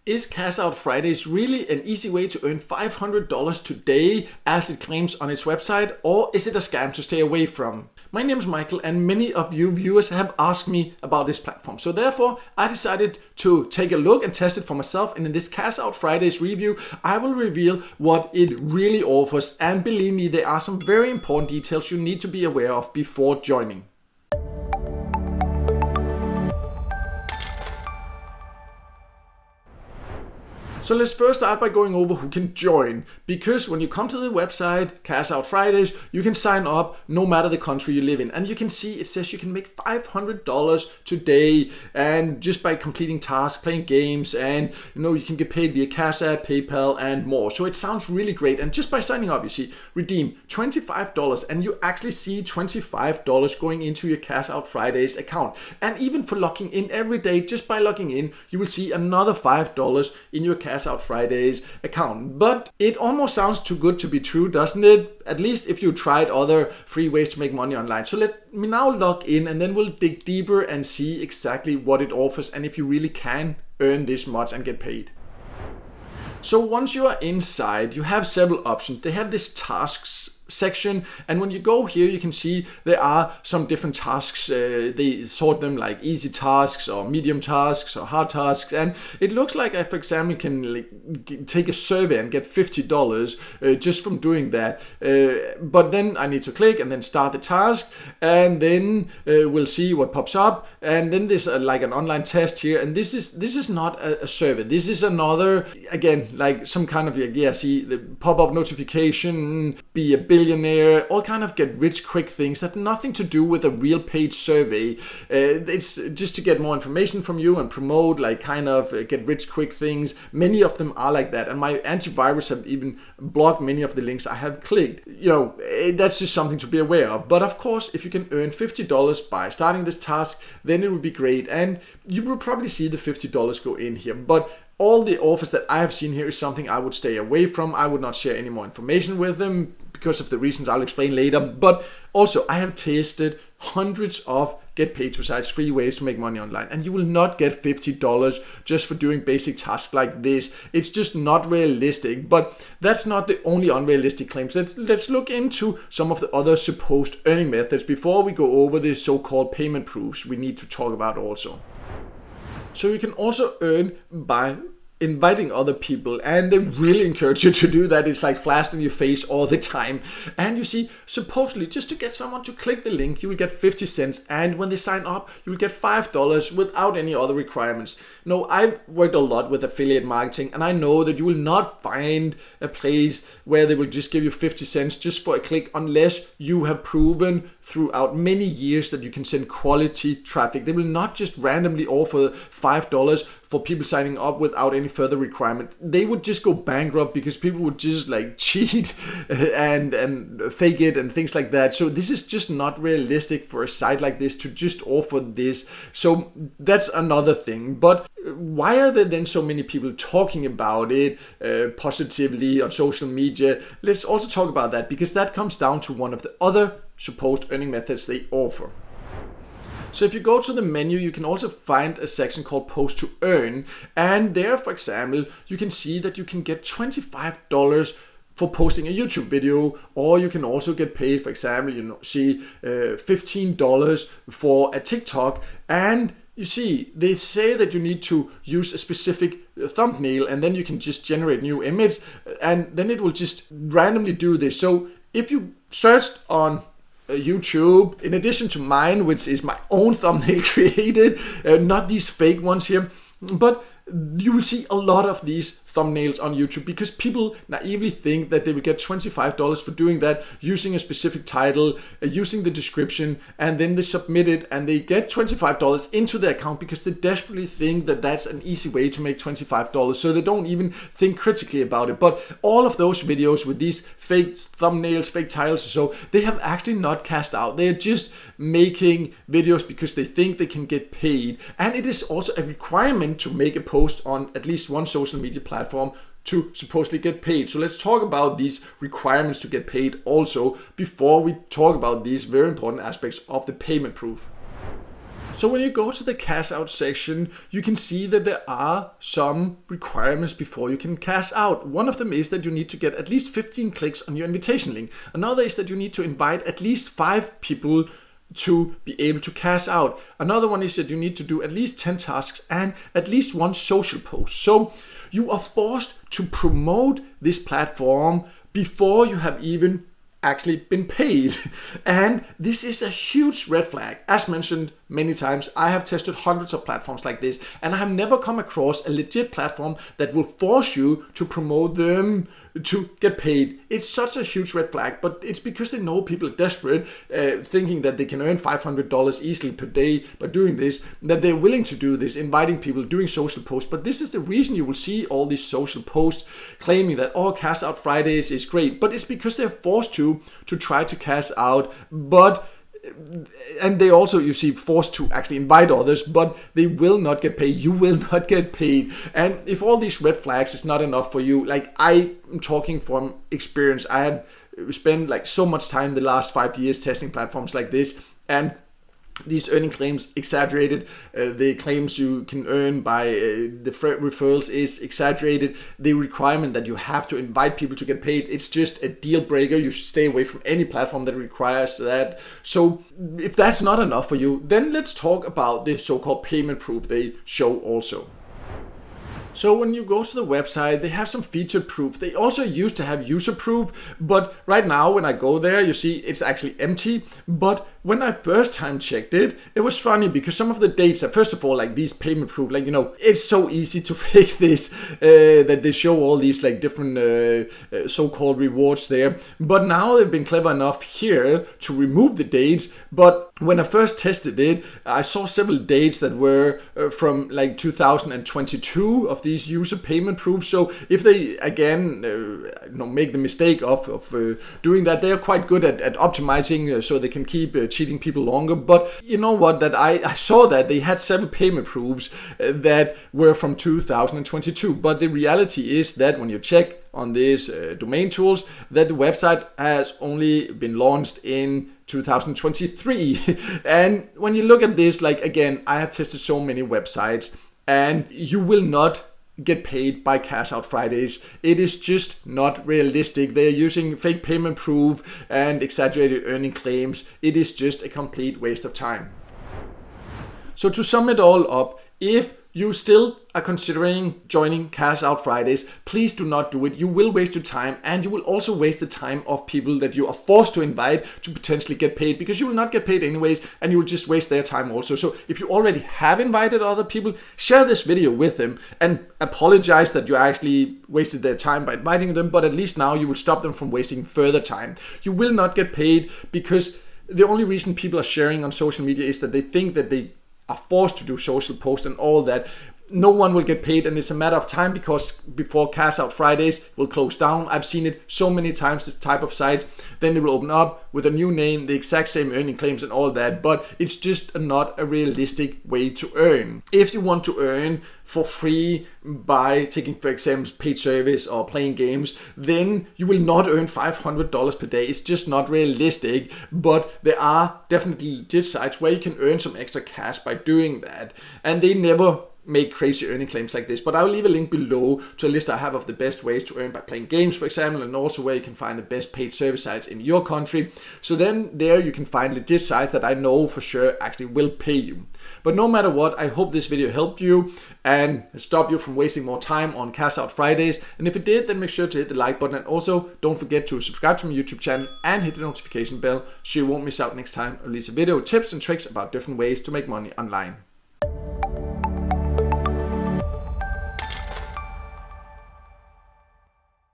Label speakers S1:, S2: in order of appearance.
S1: Is Cashout Fridays really an easy way to earn $500 today as it claims on its website, or is it a scam to stay away from? My name is Michael and many of you viewers have asked me about this platform. So therefore I decided to take a look and test it for myself, and in this Cashout Fridays review I will reveal what it really offers, and believe me, there are some very important details you need to be aware of before joining. So let's first start by going over who can join, because when you come to the website Cashout Fridays, you can sign up no matter the country you live in, and you can see it says you can make $500 today, and just by completing tasks, playing games, and you can get paid via Cash App, PayPal, and more. So it sounds really great, and just by signing up, you see redeem $25, and you actually see $25 going into your Cashout Fridays account. And even for logging in every day, just by logging in, you will see another $5 in your Cashout Fridays account. But it almost sounds too good to be true, doesn't it? At least if you tried other free ways to make money online. So let me now log in, and then we'll dig deeper and see exactly what it offers and if you really can earn this much and get paid. So once you are inside, you have several options. They have this tasks section, and when you go here you can see there are some different tasks. They sort them like easy tasks or medium tasks or hard tasks, and it looks like I, for example, can take a survey and get $50 just from doing that, but then I need to click and then start the task, and then we'll see what pops up, and then there's like an online test here, and this is not a survey. This is another, again, like some kind of, see the pop-up notification, be a billionaire, all kind of get rich quick things that nothing to do with a real paid survey. It's just to get more information from you and promote like kind of get rich quick things. Many of them are like that, and my antivirus have even blocked many of the links I have clicked. That's just something to be aware of. But of course, if you can earn $50 by starting this task, then it would be great, and you will probably see the $50 go in here. But all the offers that I have seen here is something I would stay away from. I would not share any more information with them because of the reasons I'll explain later. But also, I have tested hundreds of get paid websites, free ways to make money online, and you will not get $50 just for doing basic tasks like this. It's just not realistic. But that's not the only unrealistic claims. Let's look into some of the other supposed earning methods before we go over the so-called payment proofs we need to talk about also. So you can also earn by inviting other people, and they really encourage you to do that. It's like flashed in your face all the time. And you see, supposedly just to get someone to click the link, you will get 50 cents, and when they sign up you will get $5 without any other requirements. No, I've worked a lot with affiliate marketing, and I know that you will not find a place where they will just give you 50 cents just for a click unless you have proven throughout many years that you can send quality traffic. They will not just randomly offer $5 for people signing up without any further requirement. They would just go bankrupt because people would just like cheat and fake it and things like that. So this is just not realistic for a site like this to just offer this. So that's another thing. But why are there then so many people talking about it positively on social media? Let's also talk about that, because that comes down to one of the other supposed earning methods they offer. So if you go to the menu, you can also find a section called Post to Earn, and there, for example, you can see that you can get $25 for posting a YouTube video, or you can also get paid, for example, $15 for a TikTok. And you see, they say that you need to use a specific thumbnail, and then you can just generate new image, and then it will just randomly do this. So if you searched on YouTube, in addition to mine, which is my own thumbnail created, not these fake ones here, but you will see a lot of these thumbnails on YouTube, because people naively think that they will get $25 for doing that, using a specific title, using the description, and then they submit it and they get $25 into their account because they desperately think that that's an easy way to make $25, so they don't even think critically about it. But all of those videos with these fake thumbnails, fake titles, so they have actually not cashed out. They're just making videos because they think they can get paid, and it is also a requirement to make a post on at least one social media platform to supposedly get paid. So let's talk about these requirements to get paid also before we talk about these very important aspects of the payment proof. So when you go to the cash out section, you can see that there are some requirements before you can cash out. One of them is that you need to get at least 15 clicks on your invitation link. Another is that you need to invite at least 5 people to be able to cash out. Another one is that you need to do at least 10 tasks and at least 1 social post. So you are forced to promote this platform before you have even actually been paid. And this is a huge red flag. As mentioned many times, I have tested hundreds of platforms like this, and I have never come across a legit platform that will force you to promote them to get paid. It's such a huge red flag, but it's because they know people are desperate, thinking that they can earn $500 easily per day by doing this, that they're willing to do this, inviting people, doing social posts. But this is the reason you will see all these social posts claiming that, oh, Cashout Fridays is great, but it's because they're forced to try to cash out, and they also, you see, forced to actually invite others, but they will not get paid. You will not get paid. And if all these red flags is not enough for you, like I am talking from experience, I have spent like so much time the last 5 years testing platforms like this, and these earning claims exaggerated. The claims you can earn by the referrals is exaggerated. The requirement that you have to invite people to get paid, it's just a deal breaker. You should stay away from any platform that requires that. So if that's not enough for you, then let's talk about the so-called payment proof they show also. So when you go to the website, they have some featured proof. They also used to have user proof, but right now when I go there, you see it's actually empty. But when I first time checked it, it was funny because some of the dates are, first of all, like these payment proof, like, you know, it's so easy to fake this, that they show all these like different so-called rewards there. But now they've been clever enough here to remove the dates. But when I first tested it, I saw several dates that were from like 2022 of these user payment proofs. So if they again make the mistake of doing that, they're quite good at optimizing so they can keep cheating people longer. But you know what, that I saw that they had several payment proofs that were from 2022. But the reality is that when you check on these domain tools, that the website has only been launched in 2023. And when you look at this, like again, I have tested so many websites, and you will not get paid by Cashout Fridays. It is just not realistic. They are using fake payment proof and exaggerated earning claims. It is just a complete waste of time. So to sum it all up, if you still are considering joining Cashout Fridays, please do not do it. You will waste your time, and you will also waste the time of people that you are forced to invite to potentially get paid, because you will not get paid anyways, and you will just waste their time also. So if you already have invited other people, share this video with them and apologize that you actually wasted their time by inviting them, but at least now you will stop them from wasting further time. You will not get paid because the only reason people are sharing on social media is that they think that they are forced to do social posts and all that. No one will get paid, and it's a matter of time because before Cashout Fridays will close down. I've seen it so many times, this type of site. Then they will open up with a new name, the exact same earning claims and all that, but it's just not a realistic way to earn. If you want to earn for free by taking, for example, paid service or playing games, then you will not earn $500 per day. It's just not realistic, but there are definitely legit sites where you can earn some extra cash by doing that, and they never make crazy earning claims like this. But I will leave a link below to a list I have of the best ways to earn by playing games, for example, and also where you can find the best paid service sites in your country. So then there you can find legit sites that I know for sure actually will pay you. But no matter what, I hope this video helped you and stop you from wasting more time on Cashout Fridays. And if it did, then make sure to hit the like button, and also don't forget to subscribe to my YouTube channel and hit the notification bell so you won't miss out next time I release a video with tips and tricks about different ways to make money online.